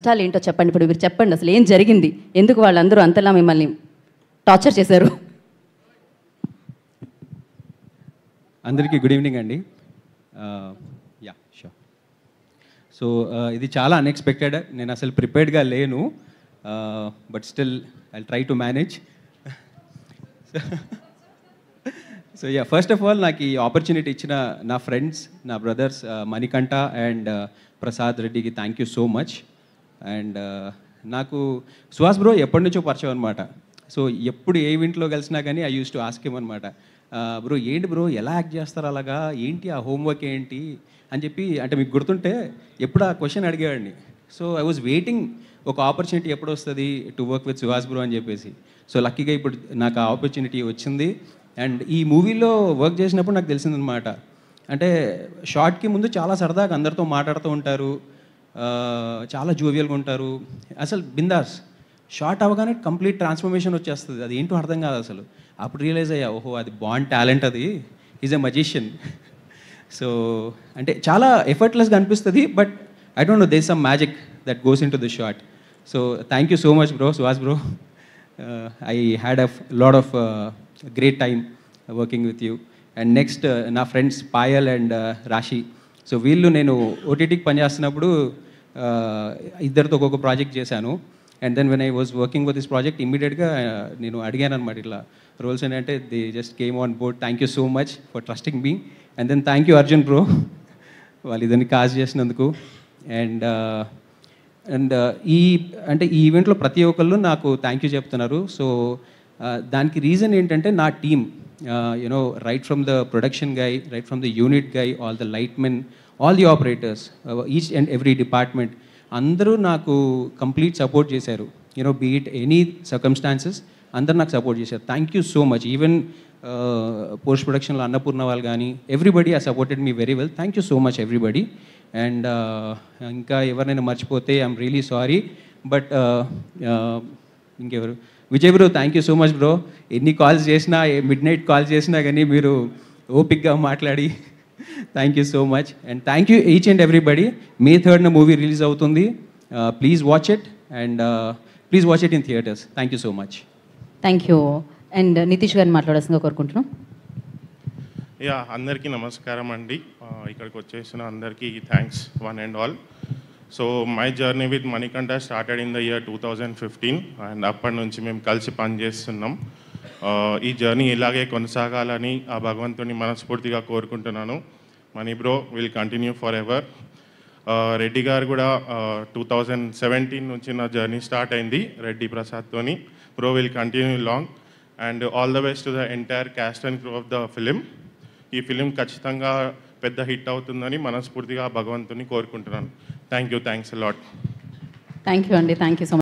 ఏంటో చెప్పండి. ఇప్పుడు మీరు చెప్పండి, అసలు ఏం జరిగింది, ఎందుకు వాళ్ళందరూ అంతలా మిమ్మల్ని టార్చర్ చేశారు? అందరికీ గుడ్ ఈవినింగ్ అండి. Yeah sure. సో ఇది చాలా అన్ఎక్స్పెక్టెడ్, నేను అసలు ప్రిపేర్డ్గా లేను, but still I try to manage. So yeah, first of all నాకు ఈ ఆపర్చునిటీ ఇచ్చిన నా ఫ్రెండ్స్, నా బ్రదర్స్ మణికంఠ అండ్ ప్రసాద్ రెడ్డికి thank you so much. And నాకు సుహాస్ బ్రో ఎప్పటి నుంచో పరిచయం అనమాట. సో ఎప్పుడు ఏ ఈవెంట్లో కలిసినా కానీ I use to ask him అనమాట, బ్రో ఏంటి బ్రో ఎలా యాక్ట్ చేస్తారు అలాగా, ఏంటి ఆ హోంవర్క్ ఏంటి అని చెప్పి, అంటే మీకు గుర్తుంటే ఎప్పుడు ఆ క్వశ్చన్ అడిగేవాడిని. సో ఐ వాజ్ వెయిటింగ్ ఒక ఆపర్చునిటీ ఎప్పుడు వస్తుంది to work with Suhas bro అని చెప్పేసి. సో లక్కీగా ఇప్పుడు నాకు ఆ ఆపర్చునిటీ వచ్చింది. అండ్ ఈ మూవీలో వర్క్ చేసినప్పుడు నాకు తెలిసిందనమాట, అంటే షార్ట్కి ముందు చాలా సరదాగా అందరితో మాట్లాడుతూ ఉంటారు, చాలా జోవియల్గా ఉంటారు, అసలు బిందాస్. షార్ట్ అవ్వగానే కంప్లీట్ ట్రాన్స్ఫర్మేషన్ వచ్చేస్తుంది, అది ఏంటో అర్థం కాదు అసలు. అప్పుడు రియలైజ్ అయ్యా, ఓహో అది బాండ్ టాలెంట్, అది ఈజ్ ఎ మజిషియన్. సో అంటే చాలా ఎఫర్ట్లెస్గా అనిపిస్తుంది, but I don't know, there some magic that goes into the short. So thank you so much bro, Suhas bro. I had a lot of great time working with you. And next నా friends Payal and Rashi. So వీళ్ళు నేను ఓటీటీకి పనిచేస్తున్నప్పుడు ఇద్దరితో ఒక్కొక్క project చేశాను. And then when I was working with this project ఇమ్మీడియట్గా నేను అడిగాను అనమాట, ఇట్లా రోల్స్ ఏంటంటే they just came on board. Thank you so much for trusting me. And then thank you Arjun bro, వాళ్ళు ఇద్దరిని కాస్ట్ చేసినందుకు. అండ్ ఈ ఈవెంట్లో ప్రతి ఒక్కళ్ళు నాకు థ్యాంక్ యూ చెప్తున్నారు. సో దానికి రీజన్ ఏంటంటే నా team, you know right from the production guy, right from the unit guy, all the light men, all the operators, each and every department, అందరూ నాకు కంప్లీట్ సపోర్ట్ చేశారు. You know be it any circumstances, అందరూ నాకు support చేశారు. Thank you so much. Even post ప్రొడక్షన్లో అన్నపూర్ణ వాళ్ళు కానీ, everybody uh supported me very well. Thank you so much everybody. And ఇంకా ఎవరినైనా మర్చిపోతే ఐఎమ్ రియలీ సారీ. బట్ ఇంకెవరు, Vijay bro, thank you so much bro. ఎన్ని కాల్స్ చేసినా, మిడ్ నైట్ కాల్ చేసినా కానీ మీరు ఓపిక్గా మాట్లాడి thank you so much. And thank you each and everybody. May 3rd movie release అవుతుంది, please watch it, and please watch it in theatres. Thank you so much. Thank you. And Nitish గారిని మాట్లాడాల్సిందిగా కోరుకుంటున్నాం. Yeah, అందరికీ నమస్కారం అండి. ఇక్కడికి వచ్చేసిన అందరికీ thanks one and all. So my journey with Manikanta started in the year 2015 and అప్పటి నుంచి మేము కలిసి పనిచేస్తున్నాం. ఈ జర్నీ ఇలాగే కొనసాగాలని ఆ భగవంతుని మనస్ఫూర్తిగా కోరుకుంటున్నాను. Mani bro will continue forever. Reddy garu కూడా 2017 నుంచి నా జర్నీ స్టార్ట్ అయింది రెడ్డి ప్రసాద్తోని. Bro will continue long and all the best to the entire cast and crew of the film. ఈ ఫిలిం ఖచ్చితంగా పెద్ద హిట్ అవుతుందని మనస్ఫూర్తిగా భగవంతుని కోరుకుంటున్నాను. Thank you, thanks a lot. Thank you అండి, థ్యాంక్ యూ సో మచ్.